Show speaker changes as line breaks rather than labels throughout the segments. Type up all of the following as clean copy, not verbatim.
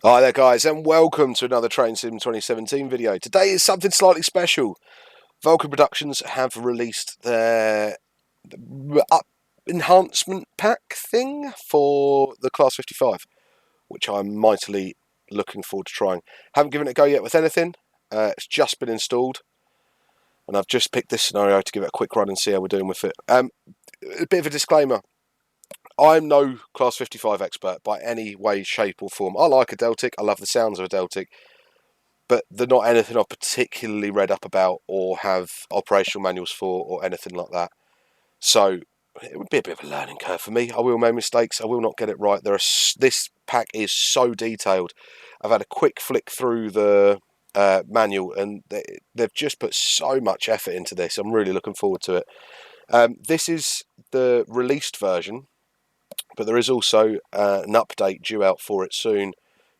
Hi there guys, and welcome to another Train Sim 2017 video. Today is something slightly special. Vulcan Productions have released their enhancement pack thing for the Class 55, which I'm mightily looking forward to trying. Haven't given it a go yet with anything. It's just been installed, and I've just picked this scenario to give it a quick run and see how we're doing with it. A bit of a disclaimer. I'm no Class 55 expert by any way, shape or form. I like a Deltic, I love the sounds of a Deltic, but they're not anything I've particularly read up about or have operational manuals for or anything like that. So it would be a bit of a learning curve for me. I will make mistakes, I will not get it right. This pack is so detailed. I've had a quick flick through the manual and they've just put so much effort into this. I'm really looking forward to it. This is the released version, but there is also an update due out for it soon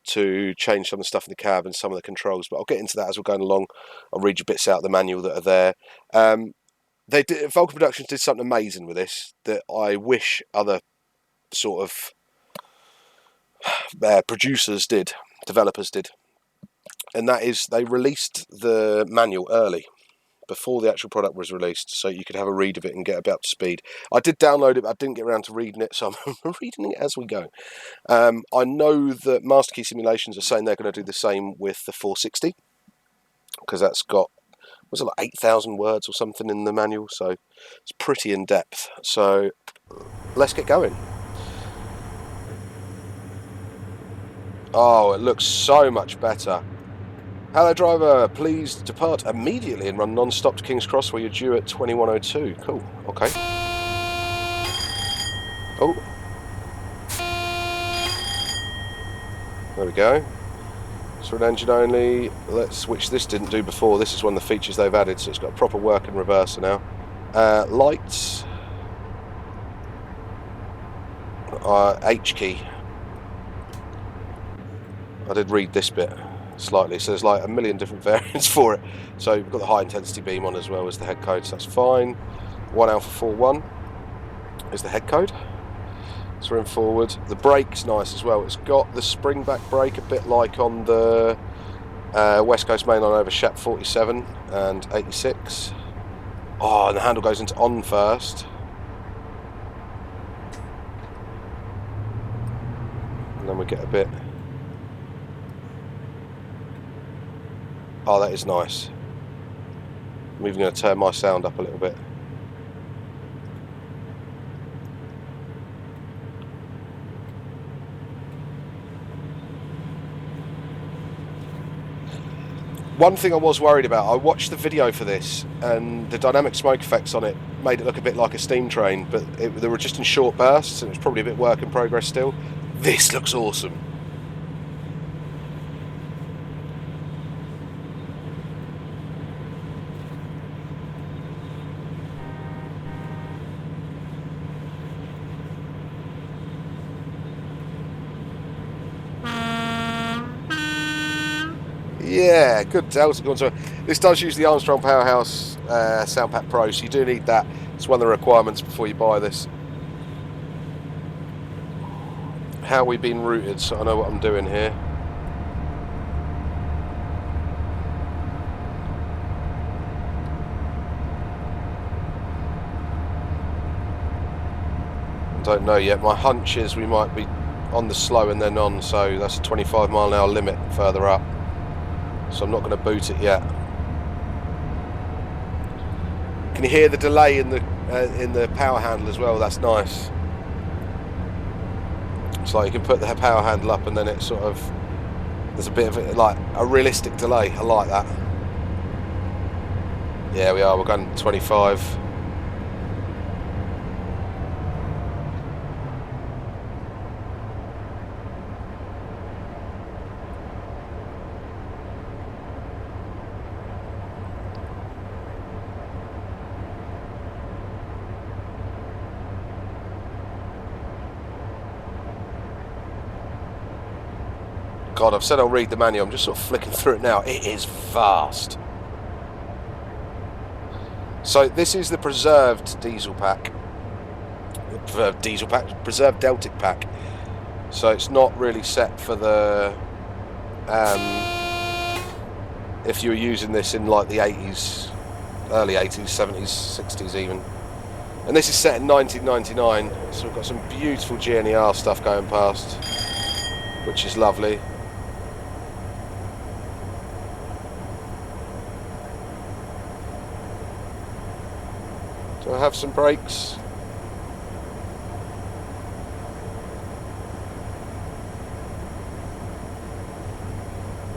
to change some of the stuff in the cab and some of the controls, but I'll get into that as we're going along. I'll read you bits out of the manual that are there. Vulcan Productions did something amazing with this that I wish other sort of producers did, developers did, and that is they released the manual early, before the actual product was released, so you could have a read of it and get about to speed. I did download it, but I didn't get around to reading it, so I'm reading it as we go. I know that Master Key Simulations are saying they're going to do the same with the 460, because that's got, was it like 8,000 words or something in the manual, so it's pretty in depth. So let's get going. Oh, it looks so much better. Hello driver, please depart immediately and run non-stop to King's Cross where you're due at 2102. Cool, okay. Oh. There we go. So an engine only, which this didn't do before. This is one of the features they've added, so it's got a proper working reverser now. Lights. H key. I did read this bit slightly, so there's like a million different variants for it. So you've got the high intensity beam on as well as the head code, so that's fine. 1 Alpha 41 is the head code. So we're in forward. The brake's nice as well. It's got the spring back brake, a bit like on the West Coast mainline over Shap 47 and 86. Oh, and the handle goes into on first. And then we get a bit. Oh, that is nice. I'm even going to turn my sound up a little bit. One thing I was worried about, I watched the video for this and the dynamic smoke effects on it made it look a bit like a steam train, but they were just in short bursts and it was probably a bit work in progress still. This looks awesome. Yeah, good Deltic on. So this does use the Armstrong Powerhouse Sound Pack Pro, so you do need that. It's one of the requirements before you buy this. How we've been routed, so I know what I'm doing here. I don't know yet. My hunch is we might be on the slow and then on, so that's a 25 mile an hour limit further up. So I'm not going to boot it yet. Can you hear the delay in the power handle as well? That's nice. It's like you can put the power handle up and then it sort of, there's a bit of like a realistic delay. I like that. Yeah, we are. We're going 25. God, I've said I'll read the manual. I'm just sort of flicking through it now. It is vast. So this is the preserved diesel pack. Preserved Deltic pack. So it's not really set for the if you were using this in like the 80s, early 80s, 70s, 60s even. And this is set in 1999, so we've got some beautiful GNER stuff going past, which is lovely. Do I have some brakes?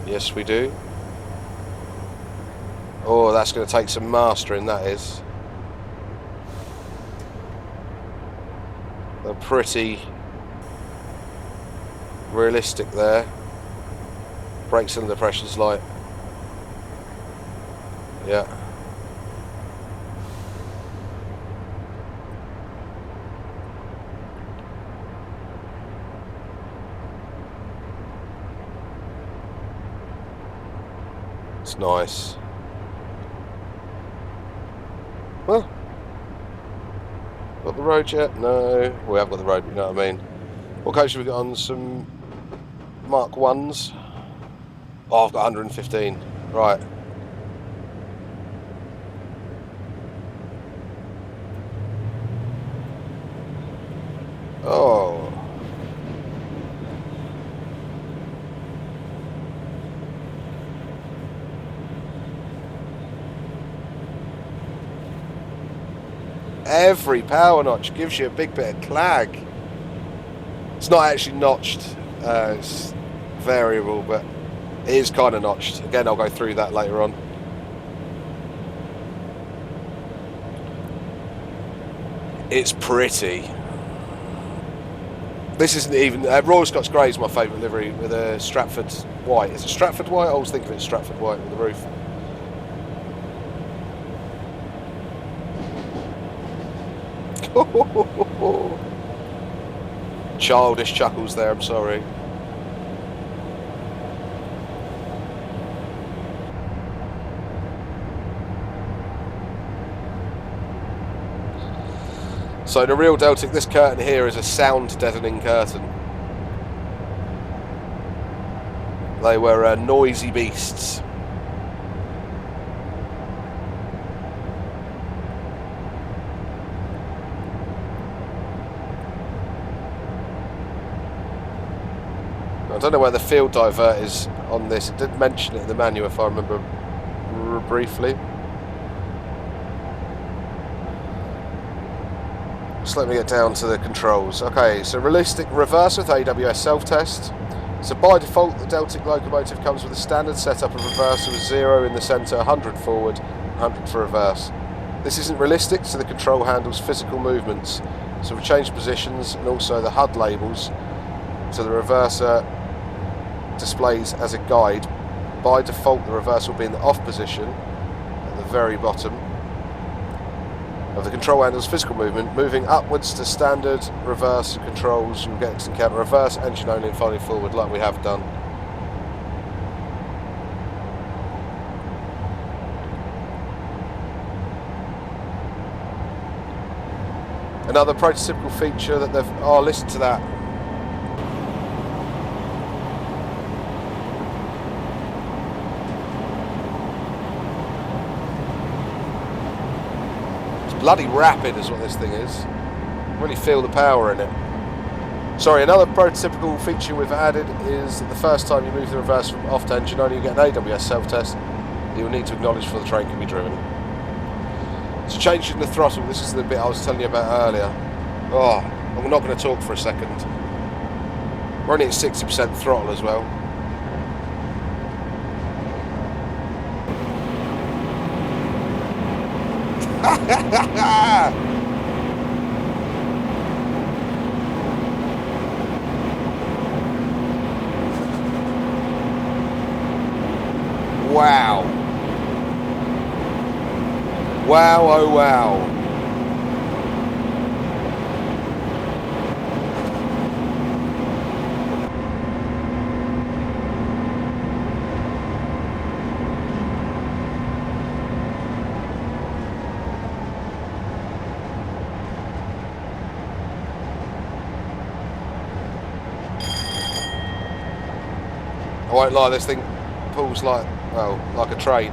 Yes, we do. Oh, that's going to take some mastering, that is. They're pretty realistic there. Brake cylinder pressure's light. Yeah. It's nice. Well, got the road yet? No, we haven't got the road, you know what I mean. What coach have we got on? Some Mark 1s. Oh, I've got 115. Right. Oh. Every power notch gives you a big bit of clag. It's not actually notched, it's variable, but it is kind of notched. Again, I'll go through that later on. It's pretty. This isn't even... Royal Scots Grey is my favourite livery with a Stratford white. Is it Stratford white? I always think of it as Stratford white with the roof. Childish chuckles there, I'm sorry. So the real Deltic, this curtain here is a sound deadening curtain. They were noisy beasts. I don't know where the field divert is on this. It did mention it in the manual, if I remember briefly. Just let me get down to the controls. Okay, so realistic reverse with AWS self-test. So by default, the Deltic locomotive comes with a standard setup of reverser with 0 in the centre, 100 forward, 100 for reverse. This isn't realistic, so the control handles physical movements. So we've changed positions and also the HUD labels. So the reverser displays as a guide. By default, the reverse will be in the off position at the very bottom of the control handle's physical movement. Moving upwards to standard reverse controls, you'll get to encounter reverse, engine only, and finally forward, like we have done. Another prototypical feature that they've... Oh, listen to that. Bloody rapid is what this thing is. Really feel the power in it. Sorry, another prototypical feature we've added is that the first time you move the reverse from off to engine only, you get an AWS self-test you'll need to acknowledge before the train can be driven. So changing the throttle, this is the bit I was telling you about earlier. Oh, I'm not going to talk for a second. We're only at 60% throttle as well. Wow. Wow, oh wow. I won't lie, this thing pulls like, well, like a train.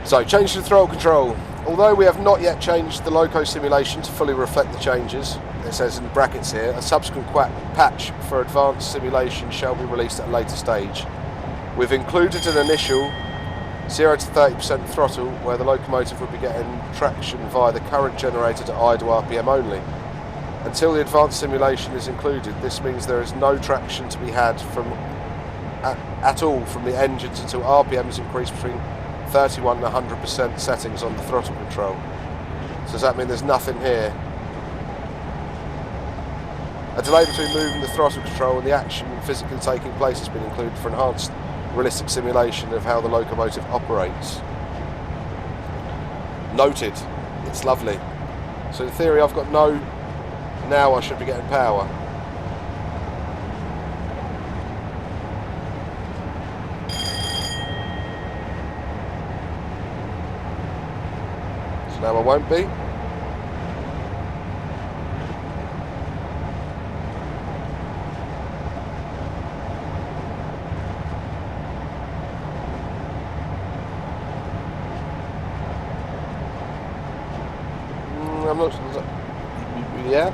So, change to throttle control. Although we have not yet changed the loco simulation to fully reflect the changes, it says in the brackets here, a subsequent patch for advanced simulation shall be released at a later stage. We've included an initial 0 to 30% throttle where the locomotive would be getting traction via the current generated at idle RPM only. Until the advanced simulation is included, this means there is no traction to be had from at all from the engines until RPM is increased between 31 and 100% settings on the throttle control. So does that mean there's nothing here? A delay between moving the throttle control and the action physically taking place has been included for enhanced realistic simulation of how the locomotive operates. Noted. It's lovely. So in theory I've got no... Now I should be getting power. So now I won't be. I'm not sure. Yeah.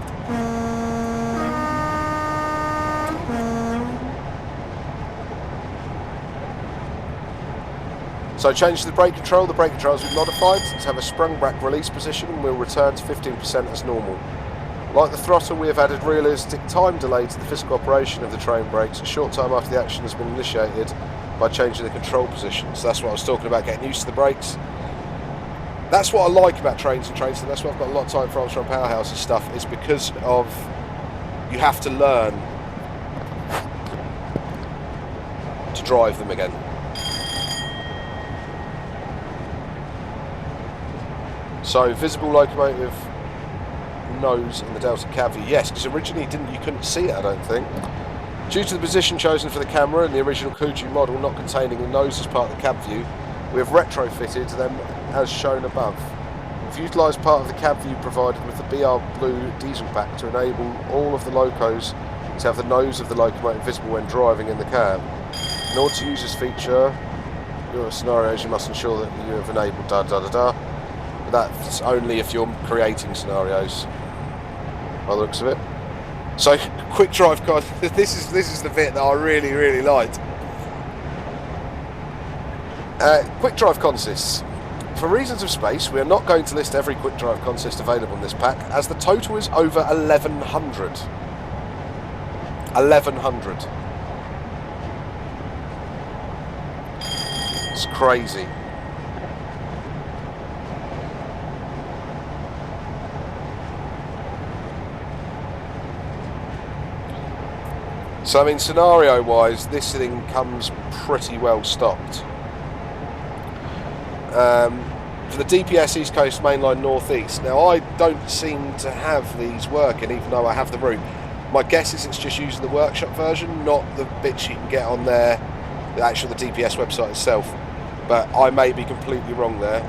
So change to the brake control. The brake controls we've modified to have a sprung back release position and will return to 15% as normal. Like the throttle, we have added realistic time delay to the physical operation of the train brakes a short time after the action has been initiated by changing the control position. So that's what I was talking about, getting used to the brakes. That's what I like about trains and trains, and that's what I've got a lot of time for Armstrong Powerhouse and stuff, is because of you have to learn to drive them again. So visible locomotive nose in the Deltic cab view. Yes, because originally you couldn't see it, I don't think. Due to the position chosen for the camera and the original Kuju model not containing the nose as part of the cab view, we have retrofitted them as shown above. We've utilised part of the cab view provided with the BR Blue diesel pack to enable all of the locos to have the nose of the locomotive visible when driving in the cab. In order to use this feature, your scenarios you must ensure that you have enabled da da da da. But that's only if you're creating scenarios, by the looks of it. So quick drive card. This is the bit that I really liked. Quick drive consists. For reasons of space, we are not going to list every quick drive consist available in this pack, as the total is over 1100. 1100. It's crazy. So I mean, scenario wise, this thing comes pretty well stocked. For the DPS East Coast Mainline Northeast. Now I don't seem to have these working, even though I have the route. My guess is it's just using the workshop version, not the bits you can get on there, the DPS website itself. But I may be completely wrong there,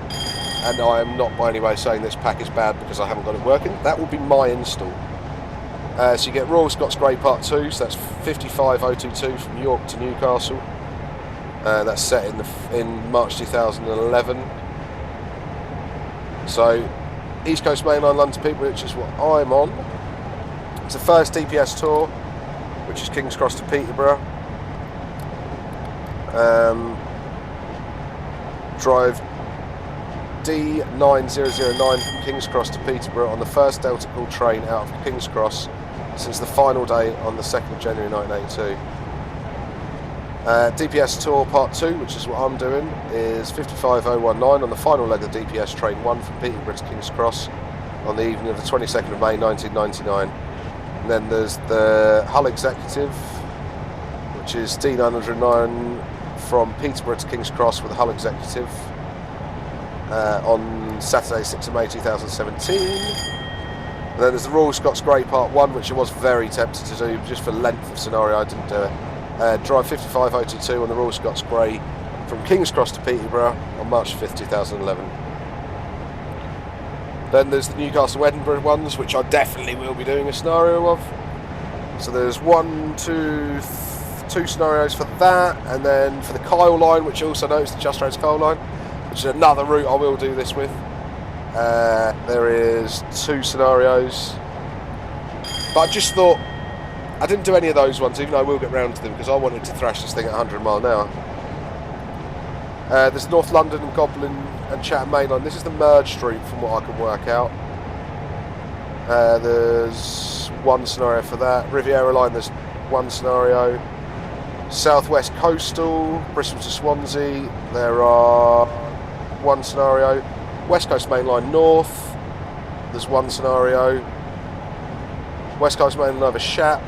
and I am not by any way saying this pack is bad because I haven't got it working. That will be my install. So you get Royal Scots Grey Part 2, so that's 55022 from York to Newcastle. That's set in March 2011. So East Coast Mainline London Peterborough, which is what I'm on. It's the first DPS tour, which is King's Cross to Peterborough. Drive D9009 from King's Cross to Peterborough on the first Deltic train out of King's Cross since the final day on the 2nd of January 1982. DPS Tour Part 2, which is what I'm doing, is 55019 on the final leg of DPS Train 1 from Peterborough to King's Cross on the evening of the 22nd of May 1999. And then there's the Hull Executive, which is D909 from Peterborough to King's Cross with the Hull Executive on Saturday 6th of May 2017. And then there's the Royal Scots Grey Part 1, which I was very tempted to do, just for length of scenario I didn't do it. Drive 55022 on the Royal Scots Grey from King's Cross to Peterborough on March 5th, 2011. Then there's the Newcastle Edinburgh ones, which I definitely will be doing a scenario of. So there's two scenarios for that, and then for the Kyle line, which also knows the Just Roads Kyle line, which is another route I will do this with. There is 2 scenarios, but I just thought I didn't do any of those ones, even though I will get round to them, because I wanted to thrash this thing at 100 mile an hour. There's North London and Goblin and Chatham Main Line. This is the merged route from what I can work out. There's 1 scenario for that. Riviera Line, there's 1 scenario. Southwest Coastal, Bristol to Swansea, there are 1 scenario. West Coast Main Line North, there's 1 scenario. West Coast Main Line over Shap,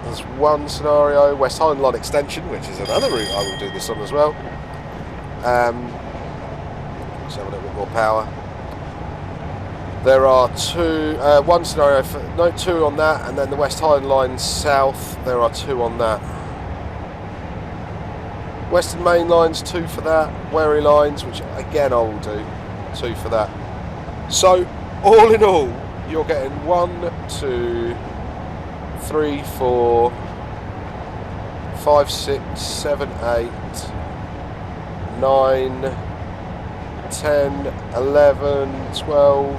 there's 1 scenario. West Highland Line Extension, which is another route I will do this on as well. Let's have a little bit more power. There are 1 scenario for, no, 2 on that, and then the West Highland Line South, there are 2 on that. Western Main Lines, 2 for that. Wherry Lines, which again I will do, 2 for that. So, all in all, you're getting 1, 2, 3, 4, 5, 6, 7, 8, 9, 10, 11, 12,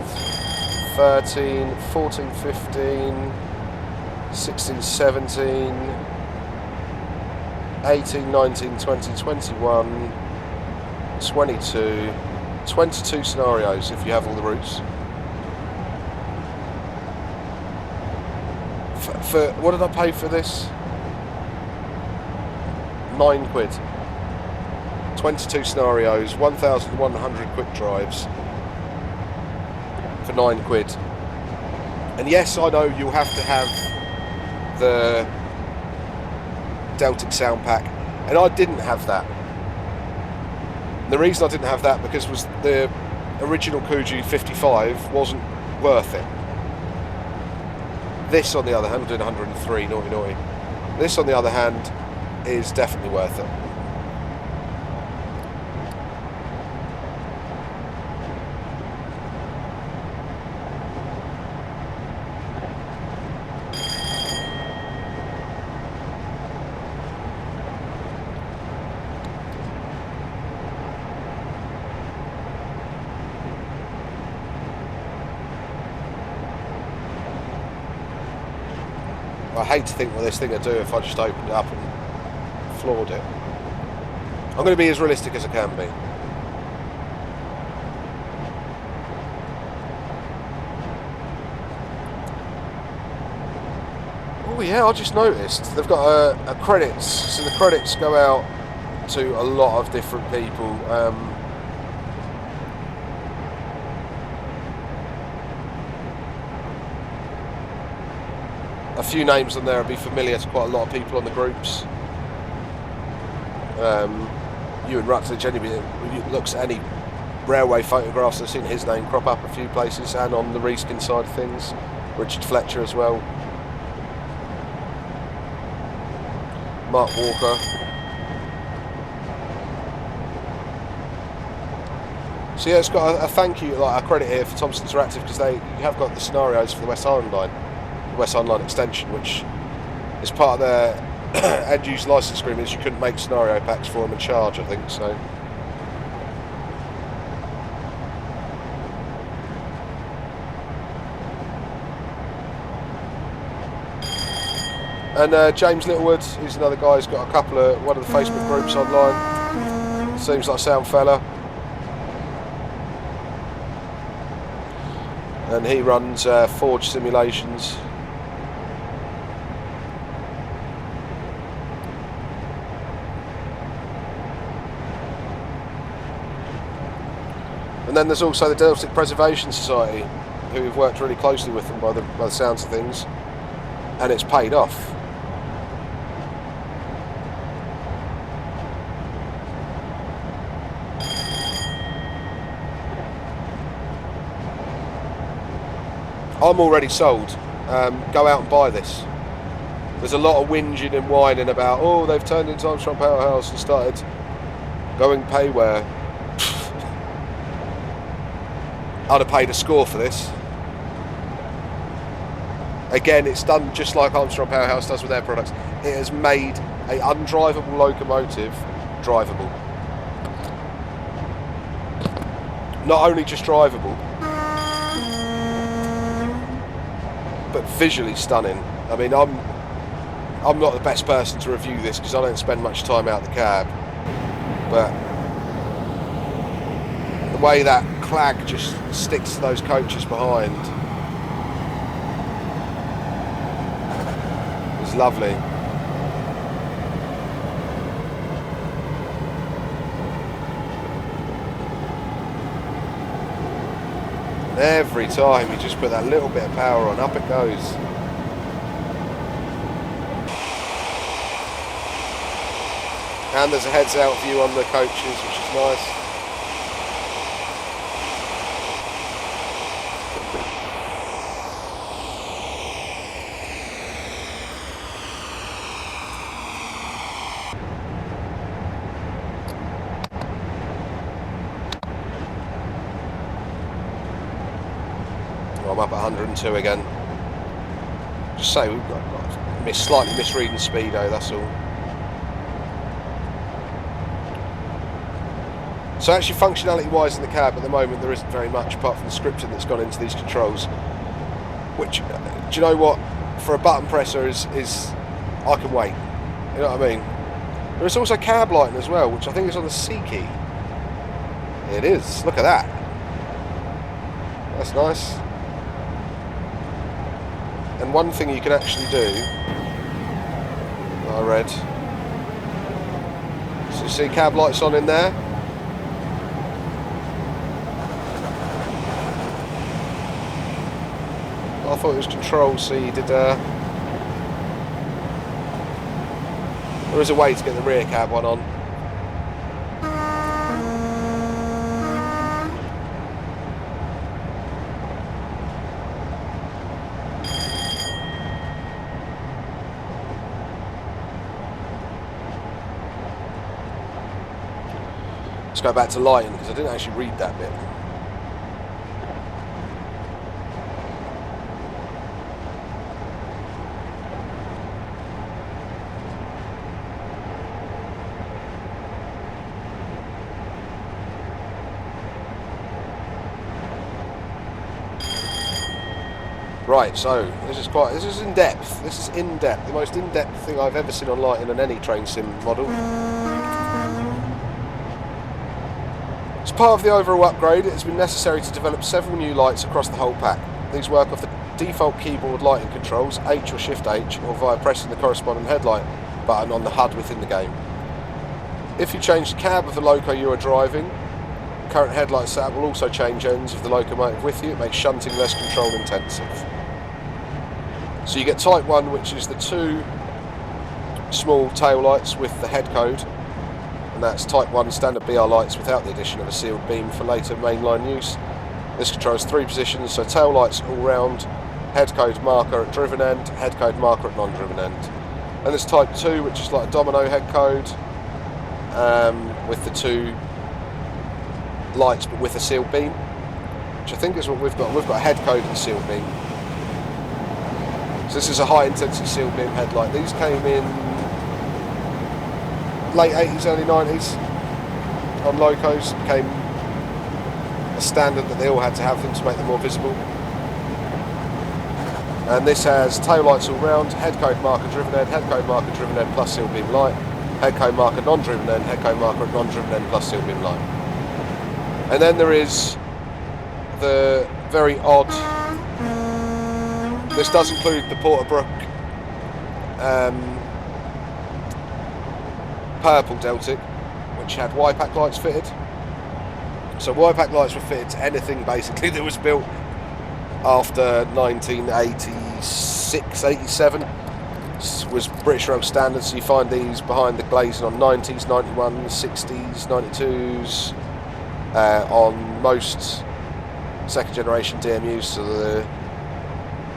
13, 14, 15, 16, 17, 18, 19, 20, 21, 22, 22 scenarios if you have all the routes. For what did I pay for this? £9. 22 scenarios, 1,100 quick drives for £9. And yes, I know you'll have to have the Deltic sound pack, and I didn't have that. And the reason I didn't have that because was the original Kuju 55 wasn't worth it. This, on the other hand, I'm doing 103, naughty naughty. This, on the other hand, is definitely worth it. I hate to think what this thing would do if I just opened it up and floored it. I'm going to be as realistic as I can be. Oh yeah, I just noticed they've got a credits, so the credits go out to a lot of different people. A few names on there will be familiar to quite a lot of people on the groups. Ewan Rutledge, anybody who looks at any railway photographs, I've seen his name crop up a few places, and on the reskin side of things, Richard Fletcher as well. Mark Walker. So yeah, it's got a thank you, like a credit here for Thomson Interactive, because you have got the scenarios for the West Highland Line. West Highland Line extension, which is part of their end-use license agreements. You couldn't make scenario packs for them and charge, I think, so. And James Littlewood, who's another guy who's got one of the Facebook groups online. Seems like a sound fella. And he runs Forge simulations. And then there's also the Deltic Preservation Society, who we've worked really closely with them by the sounds of things, and it's paid off. I'm already sold. Go out and buy this. there's a lot of whinging and whining about, oh, they've turned into Armstrong Powerhouse and started going payware. I'd have paid a score for this. Again, it's done just like Armstrong Powerhouse does with their products. It has made an undrivable locomotive drivable. Not only just drivable, but visually stunning. I mean, I'm not the best person to review this because I don't spend much time out the cab, but the way that clag just sticks to those coaches behind is lovely. And every time you just put that little bit of power on, up it goes. And there's a heads out view on the coaches, which is nice. I'm up at 102 again. Just say we've got slightly misreading speedo, that's all. So actually, functionality wise in the cab at the moment there isn't very much apart from the scripting that's gone into these controls, which, do you know what, for a button presser is I can wait, you know what I mean. There is also cab lighting as well, which I think is on the C key. It is, look at that, that's nice. And one thing you can actually do, I read, so you see cab lights on in there. I thought it was control C, there is a way to get the rear cab one on. Let's go back to lighting because I didn't actually read that bit. Right, so this is in depth. This is in depth. The most in depth thing I've ever seen on lighting on any train sim model. As part of the overall upgrade, it has been necessary to develop several new lights across the whole pack. These work off the default keyboard lighting controls, H or Shift H, or via pressing the corresponding headlight button on the HUD within the game. If you change the cab of the loco you are driving, current headlight setup will also change ends of the locomotive with you. It makes shunting less control intensive. So you get Type 1, which is the two small tail lights with the head code, and that's Type 1 standard BR lights without the addition of a sealed beam for later mainline use. This controls 3 positions, so tail lights all round, head code marker at driven end, head code marker at non-driven end. And there's Type 2, which is like a domino head code, with the two lights but with a sealed beam, which I think is what we've got. We've got a head code and sealed beam. So this is a high intensity sealed beam headlight. These came in late 80s, early 90s on locos. It became a standard that they all had to have them to make them more visible. And this has tail lights all round, head code marker driven end, head code marker driven end plus sealed beam light, head code marker non-driven end, head code marker non-driven end plus sealed beam light. And then there is the very odd, this does include the Porterbrook purple Deltic, which had Y-pack lights fitted. So Y-pack lights were fitted to anything basically that was built after 1986, 87. This was British Rail standard, so you find these behind the glazing on 90s, 91s, 60s, 92s, on most second generation DMUs, so the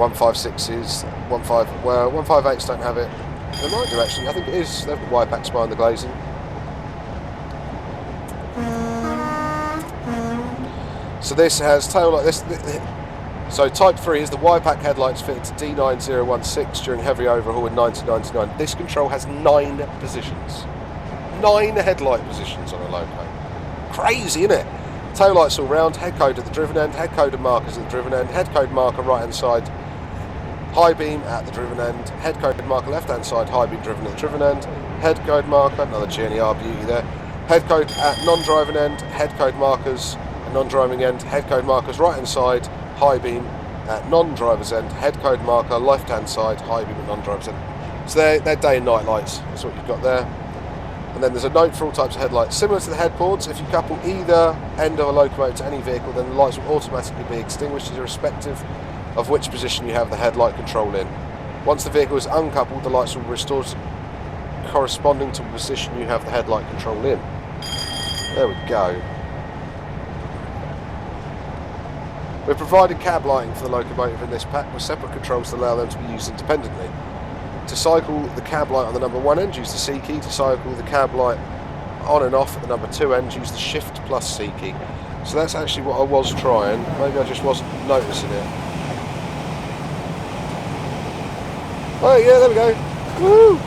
156s, 158s don't have it. They might do actually. I think it is. They've got wire packs behind the glazing. So this has tail light. So Type 3 is the wire-pack headlights fitted to D9016 during heavy overhaul in 1999. This control has 9 positions. 9 headlight positions on a loco. Crazy, isn't it? Tail lights all round, head code at the driven end, head code and markers at the driven end, head code marker right hand side, high beam at the driven end, head code marker left hand side, high beam driven at the driven end, head code marker, another GNER beauty there, head code at non-driving end, head code markers at non-driving end, head code markers right hand side, high beam at non-driver's end, head code marker left hand side, high beam at non-driver's end. So they're day and night lights, that's what you've got there. And then there's a note for all types of headlights. Similar to the headboards, if you couple either end of a locomotive to any vehicle, then the lights will automatically be extinguished irrespective of which position you have the headlight control in. Once the vehicle is uncoupled, the lights will restore corresponding to the position you have the headlight control in. There we go. We've provided cab lighting for the locomotive in this pack with separate controls to allow them to be used independently. To cycle the cab light on the number 1 end, use the C key. To cycle the cab light on and off at the number 2 end, use the Shift plus C key. So that's actually what I was trying. Maybe I just wasn't noticing it. Oh yeah, there we go. Woo!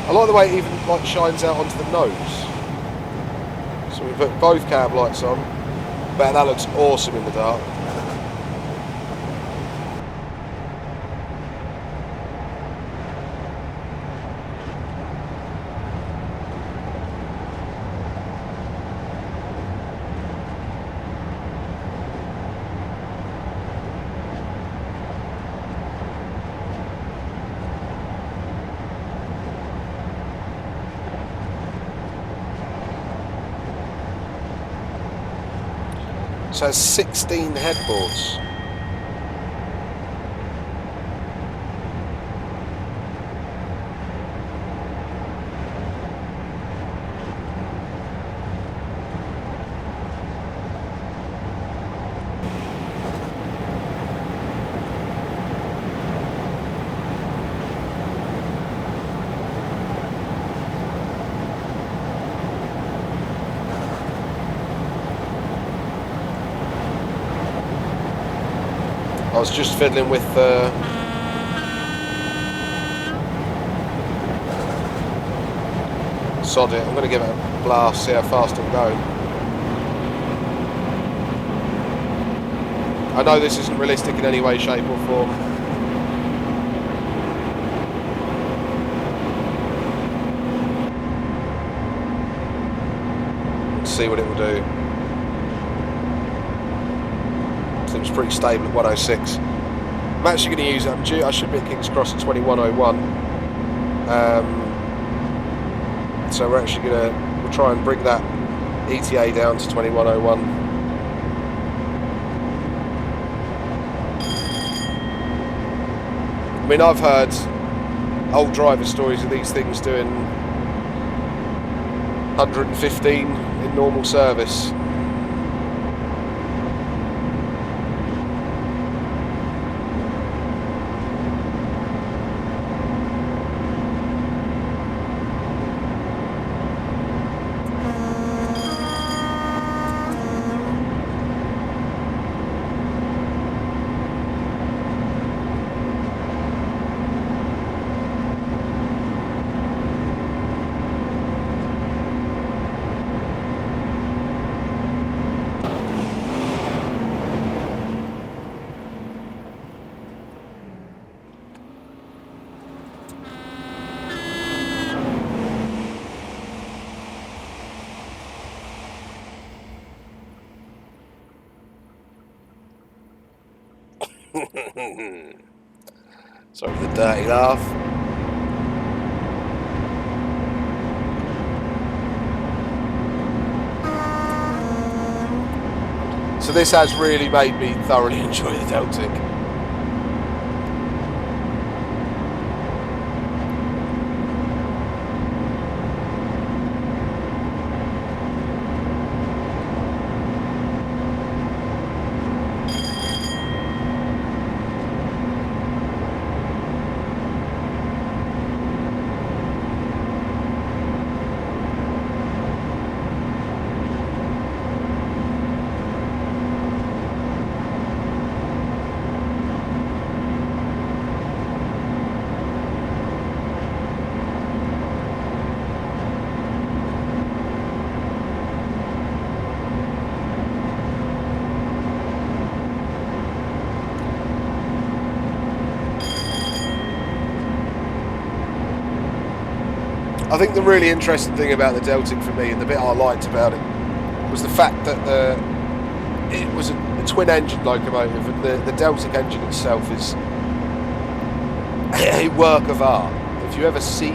I like the way it even like shines out onto the nose. So we put both cab lights on. Bet that looks awesome in the dark. So it has 16 headboards. I was just fiddling with sod it, I'm going to give it a blast, see how fast it'll go. I know this isn't realistic in any way, shape or form. Let's see what it will do. Seems pretty stable at 106. I'm actually going to use it. I should be at King's Cross at 2101. So we're actually we'll try and bring that ETA down to 2101. I mean, I've heard old driver stories of these things doing 115 in normal service. Sorry for the dirty laugh. So this has really made me thoroughly enjoy the Deltic. I think the really interesting thing about the Deltic for me, and the bit I liked about it, was the fact that it was a twin-engine locomotive, and the Deltic engine itself is a work of art. If you ever see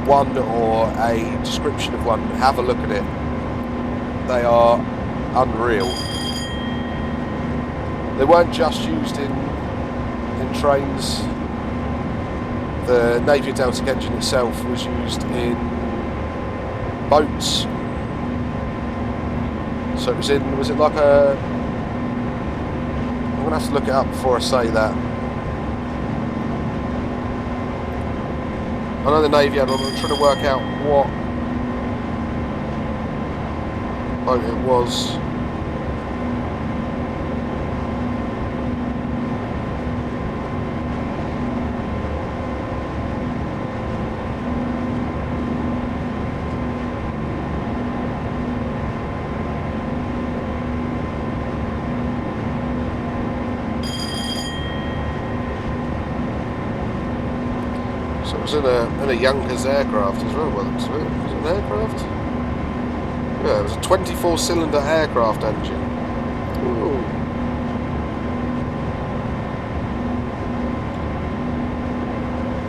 one or a description of one, have a look at it. They are unreal. They weren't just used in trains. The Napier Deltic engine itself was used in boats. So it was it like a... I'm going to have to look it up before I say that. I know the Navy had one. I'm trying to work out what boat it was. So it was in a Yonkers aircraft as well. Was it an aircraft? Yeah, it was a 24-cylinder aircraft engine. Ooh.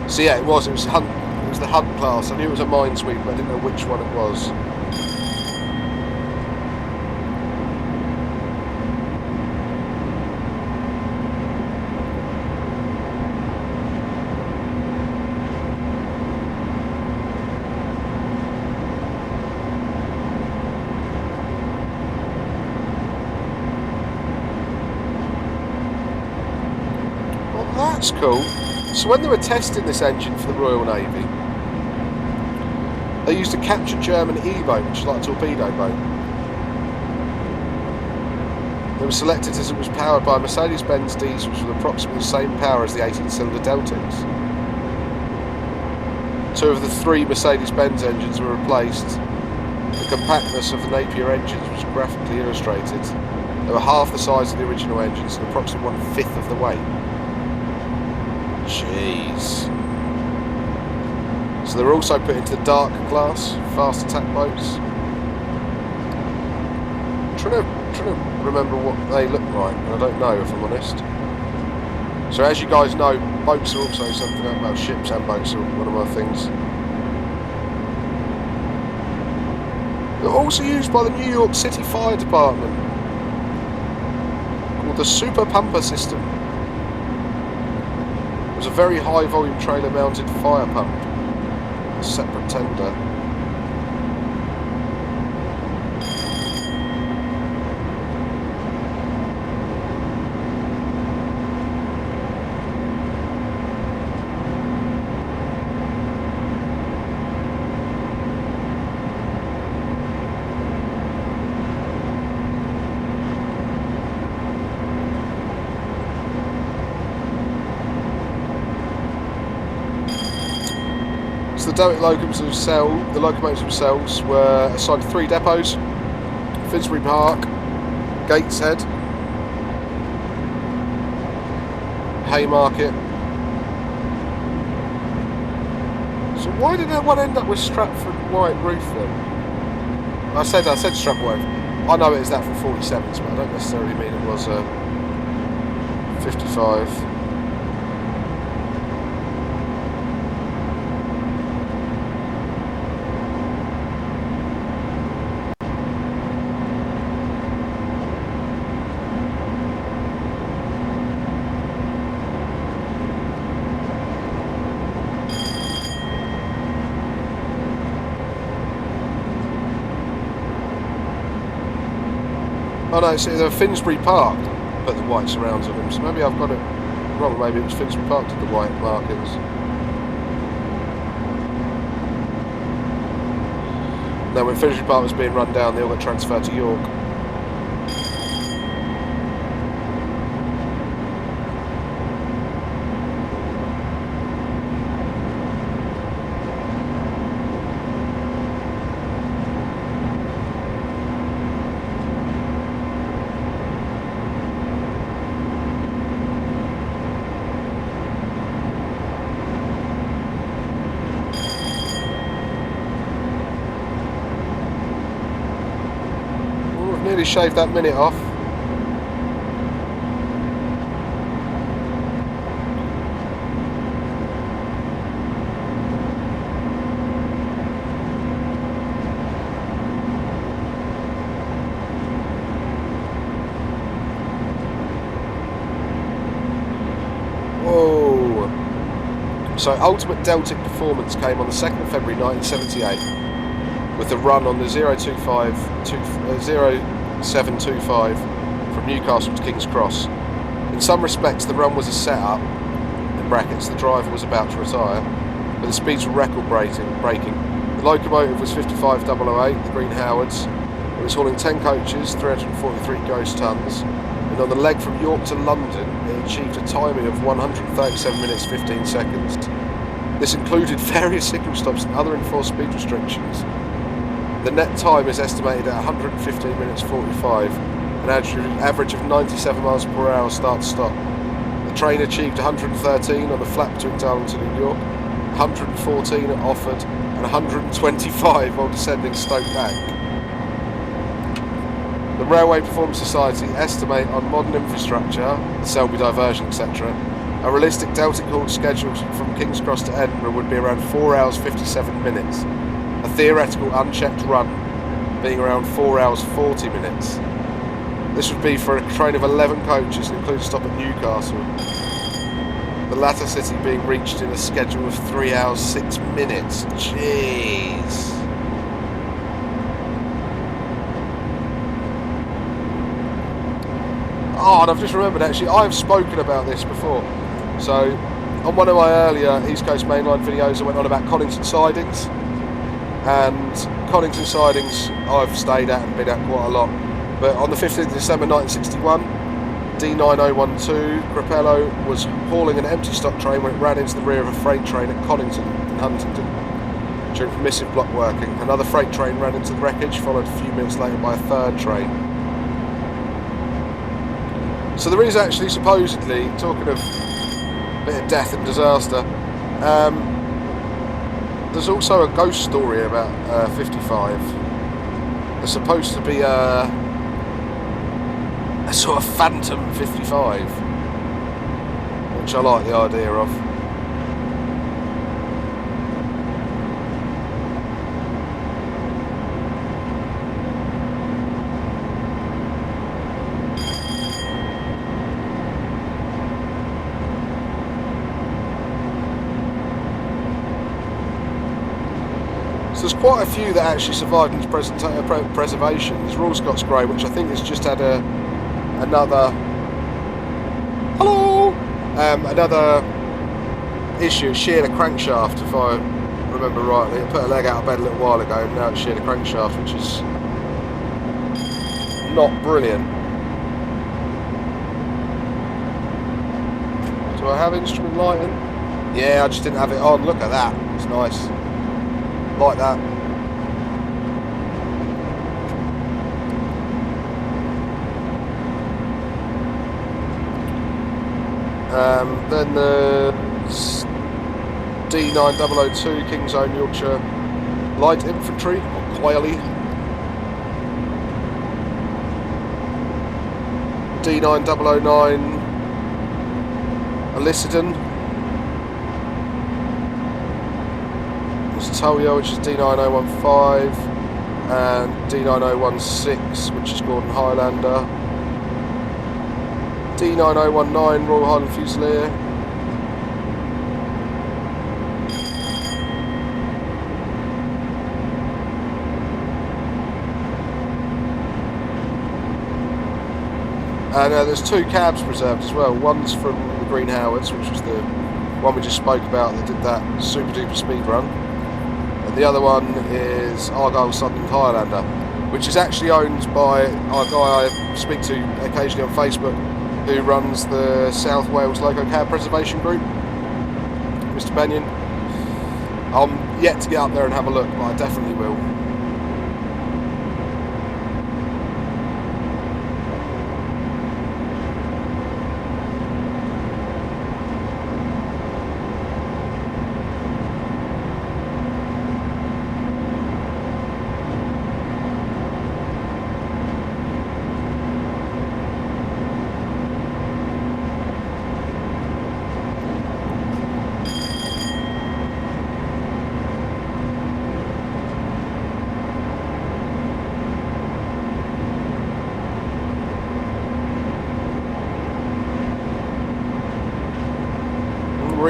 So yeah, it was the Hunt class. I knew it was a minesweeper, but I didn't know which one it was. That's cool. So when they were testing this engine for the Royal Navy, they used a captured German E-boat, which is like a torpedo boat. They were selected as it was powered by Mercedes-Benz diesels with approximately the same power as the 18-cylinder Deltics. 2 of the 3 Mercedes-Benz engines were replaced. The compactness of the Napier engines was graphically illustrated. They were half the size of the original engines and approximately 1/5 of the weight. Jeez. So they were also put into the dark class, fast attack boats. I'm trying to remember what they look like, and I don't know if I'm honest. So as you guys know, boats are also something about ships, and boats are one of my things. They're also used by the New York City Fire Department, called the Super Pumper System. It was a very high volume trailer mounted fire pump, a separate tender. The Deltic locomotives themselves were assigned to 3 depots: Finsbury Park, Gateshead, Haymarket. So why did that one end up with Stratford White roof then? I said Stratford White. I know it is that for 47s, but I don't necessarily mean it was a 55. Oh no, so they're Finsbury Park, put the white surrounds on them, so maybe I've got it wrong. Maybe it was Finsbury Park did the white markings. No, when Finsbury Park was being run down, they all got transferred to York. nearly shaved that minute off. Whoa! So ultimate Deltic performance came on the 2nd of February 1978 with the run on the 0725 from Newcastle to King's Cross. In some respects the run was a setup, in brackets the driver was about to retire, but the speeds were record breaking. The locomotive was 55008, the Green Howards. It was hauling 10 coaches, 343 gross tonnes, and on the leg from York to London it achieved a timing of 137 minutes 15 seconds. This included various signal stops and other enforced speed restrictions. The net time is estimated at 115 minutes 45, an average of 97 miles per hour start to stop. The train achieved 113 on the flat between Darlington and York, 114 at Offord, and 125 while descending Stoke Bank. The Railway Performance Society estimate on modern infrastructure, the Selby diversion, etc., a realistic Deltic hauled schedule from King's Cross to Edinburgh would be around 4 hours 57 minutes. A theoretical unchecked run being around 4 hours 40 minutes. This would be for a train of 11 coaches and include a stop at Newcastle. The latter city being reached in a schedule of 3 hours 6 minutes. Jeez. Oh, and I've just remembered actually, I've spoken about this before. So, on one of my earlier East Coast Mainline videos I went on about Coddington sidings. And Coddington sidings I've stayed at and been at quite a lot. But on the 15th of December 1961, D9012 Grappello was hauling an empty stock train when it ran into the rear of a freight train at Coddington in Huntingdon during permissive block working. Another freight train ran into the wreckage, followed a few minutes later by a third train. So there is actually supposedly, talking of a bit of death and disaster, there's also a ghost story about 55. There's supposed to be a sort of phantom 55, which I like the idea of. So there's quite a few that actually survived into preservation. There's Royal Scots Grey, which I think has just had another issue. It sheared a crankshaft, if I remember rightly. It put a leg out of bed a little while ago, and now it's sheared a crankshaft, which is not brilliant. Do I have instrument lighting? Yeah, I just didn't have it on. Look at that. It's nice. Like that. Then the D9002 King's Own Yorkshire Light Infantry, or Quailey. D9009 Elicidan. Toyo, which is D9015, and D9016, which is Gordon Highlander, D9019 Royal Highland Fusilier, and there's two cabs preserved as well. One's from the Green Howards, which was the one we just spoke about that did that super duper speed run. And the other one is Argyle Sunderland Highlander, which is actually owned by our guy I speak to occasionally on Facebook, who runs the South Wales Loco Cab Preservation Group, Mr. Benyon. I'm yet to get up there and have a look, but I definitely will.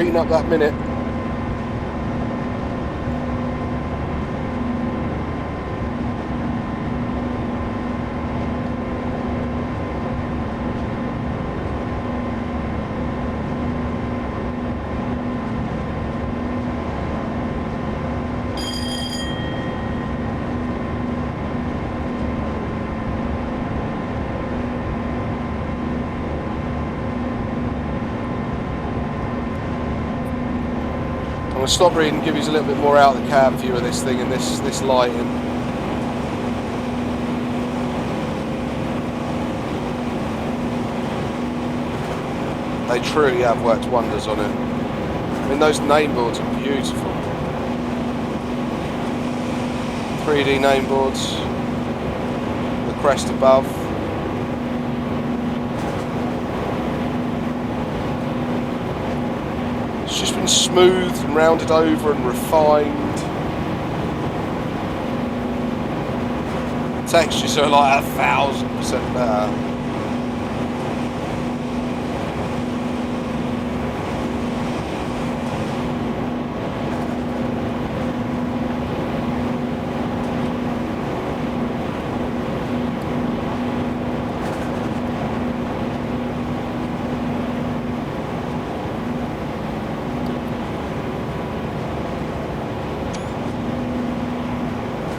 We're eating up that minute. I'm going to stop reading and give you a little bit more out of the cab view of this thing and this lighting. They truly have worked wonders on it. I mean, those name boards are beautiful. 3D name boards, the crest above. It's just been smoothed and rounded over and refined. Textures are like 1000% better.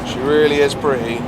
She really is pretty.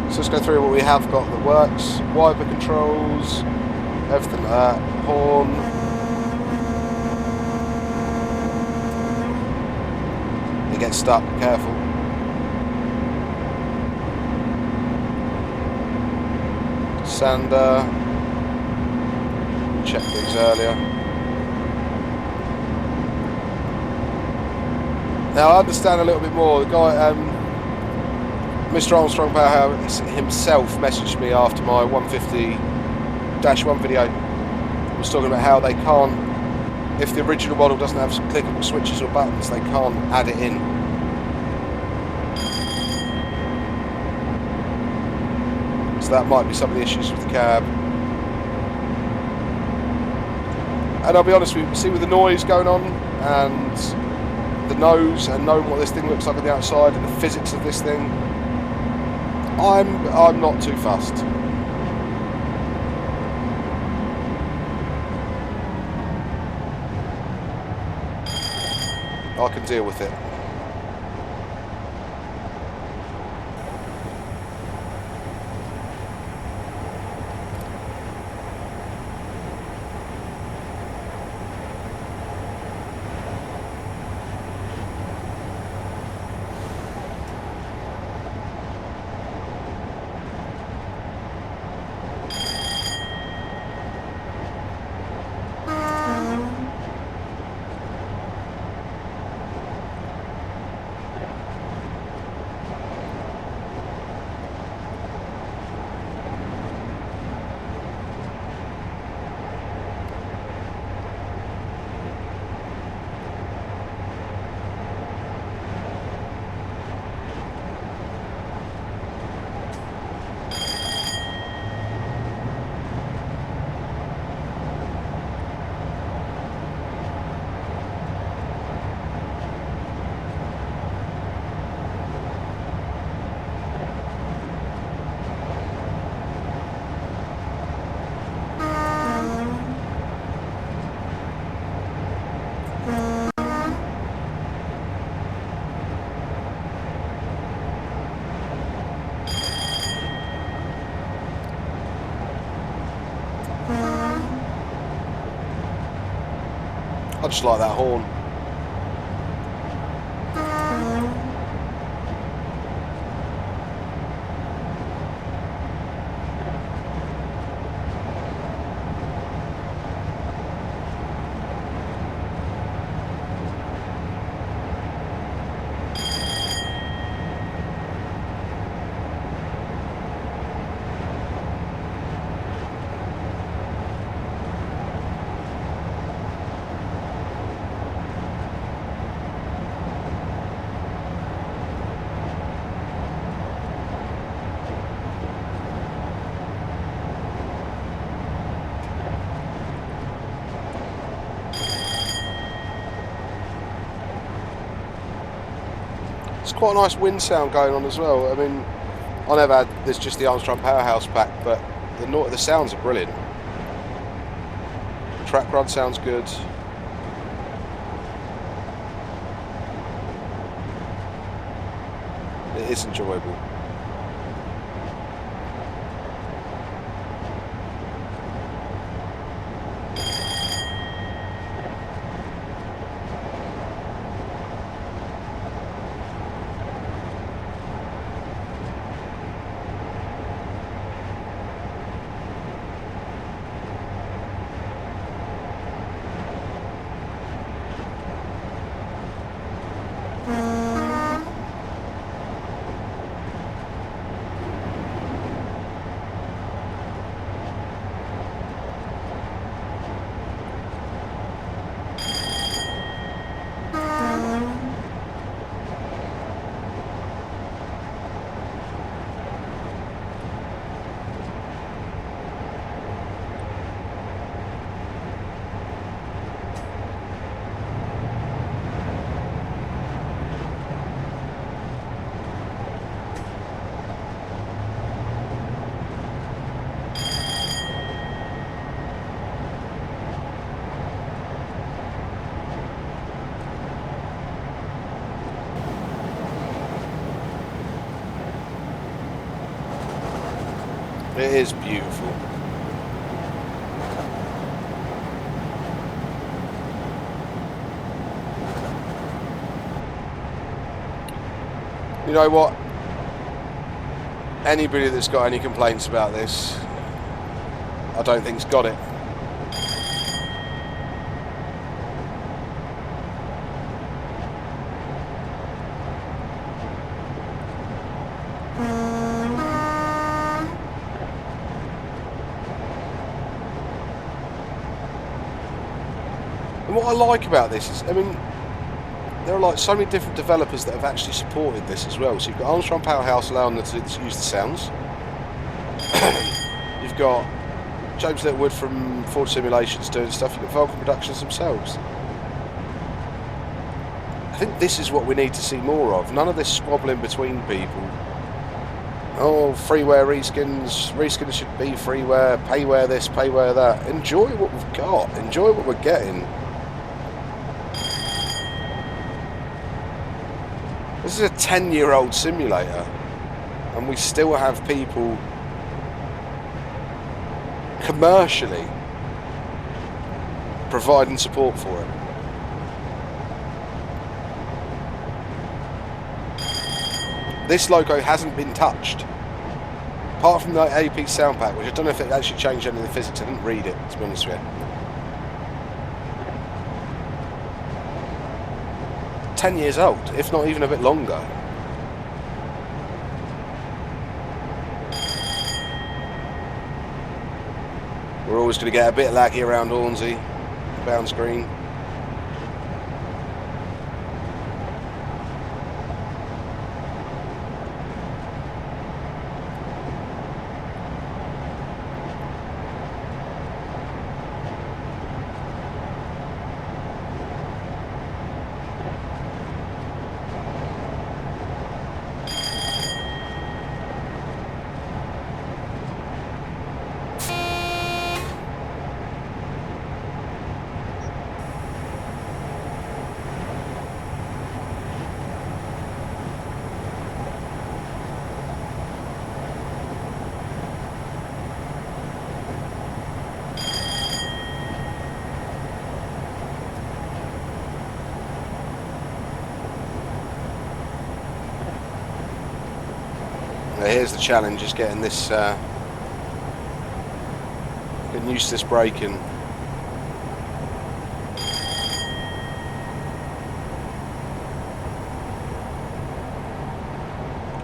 So let's go through what we have got that works. Wiper controls, everything like that. Horn. It gets stuck, be careful. Sander. Checked these earlier. Now I understand a little bit more. The guy, Mr. Armstrong Power himself messaged me after my 150-1 video. He was talking about how they can't, if the original model doesn't have some clickable switches or buttons, they can't add it in. So that might be some of the issues with the cab. And I'll be honest with you, see with the noise going on and the nose and knowing what this thing looks like on the outside and the physics of this thing, I'm not too fussed. I can deal with it. I just like that horn. quite a nice wind sound going on as well. I mean, I never had this, just the Armstrong Powerhouse pack, but the sounds are brilliant. Track run sounds good. It is enjoyable. It is beautiful. You know what? Anybody that's got any complaints about this, I don't think's got it. And what I like about this is, I mean, there are like so many different developers that have actually supported this as well. So you've got Armstrong Powerhouse allowing them to use the sounds. You've got James Littlewood from Ford Simulations doing stuff. You've got Vulcan Productions themselves. I think this is what we need to see more of. None of this squabbling between people. Oh, freeware reskins. Reskins should be freeware. Payware this, payware that. Enjoy what we've got. Enjoy what we're getting. This is a 10-year-old simulator, and we still have people commercially providing support for it. This logo hasn't been touched, apart from the AP sound pack, which I don't know if it actually changed any of the physics. I didn't read it, to be honest with you. 10 years old, if not even a bit longer. We're always going to get a bit laggy around Hornsey, Bounds Green. Here's the challenge, is getting this, getting used to this braking.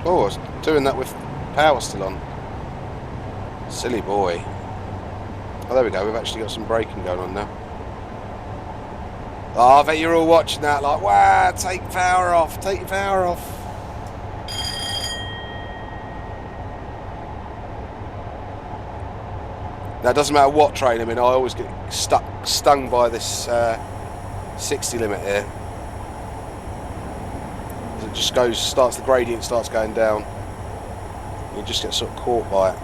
Oh, I was doing that with power still on. Silly boy. Oh, there we go, we've actually got some braking going on now. Oh, I bet you're all watching that like, wow, take power off, take your power off. Now, it doesn't matter what train I'm in, I always get stung by this 60 limit here. just goes, starts the gradient starts going down. You just get sort of caught by it.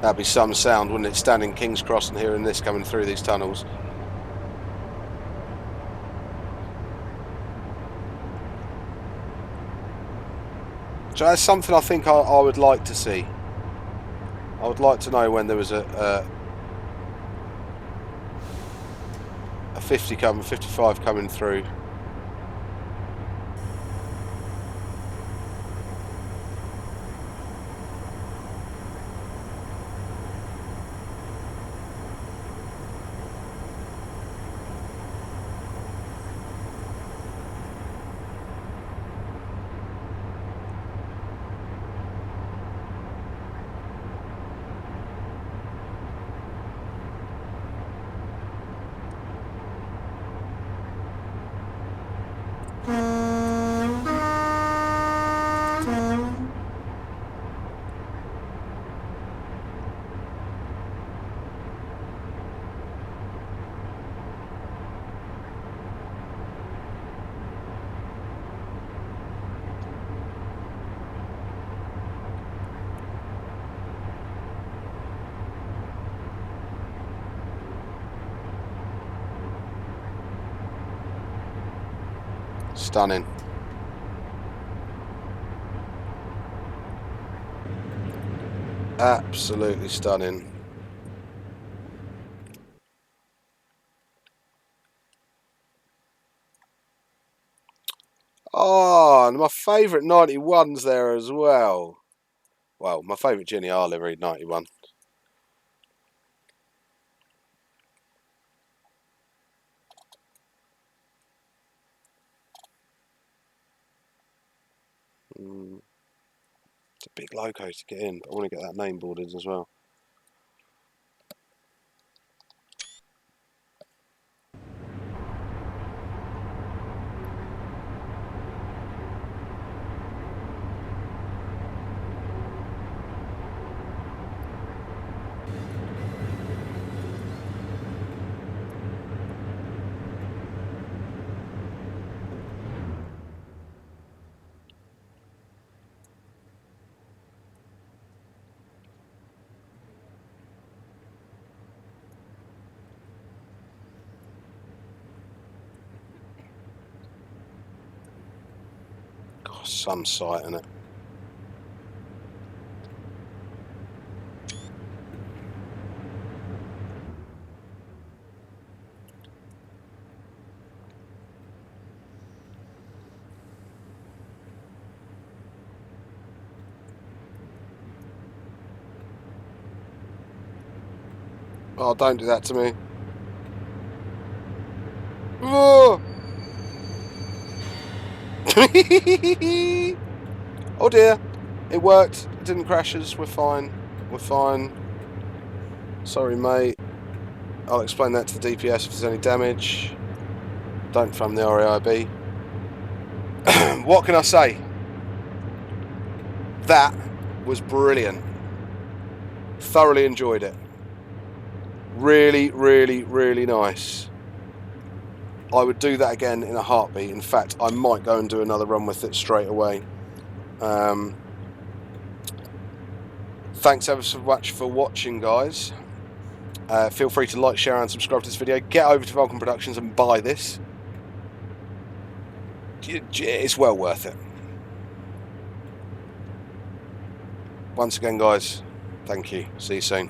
That'd be some sound, wouldn't it? Standing King's Cross and hearing this coming through these tunnels. So that's something I think I would like to see. I would like to know when there was a 55 coming through. Stunning. Absolutely stunning. Oh, and my favourite 91's there as well. Well, my favourite Jenny R livery 91. It's a big loco to get in, but I want to get that name board in as well. God, some sight in it. Oh, don't do that to me. Oh, oh dear. It worked. It didn't crash us. We're fine. We're fine. Sorry, mate. I'll explain that to the DPS if there's any damage. Don't thumb the RAIB. What can I say? That was brilliant. Thoroughly enjoyed it. Really, really, really nice. I would do that again in a heartbeat. In fact, I might go and do another run with it straight away. Thanks ever so much for watching, guys. Feel free to like, share and subscribe to this video. Get over to Vulcan Productions and buy this. It's well worth it. Once again, guys, thank you. See you soon.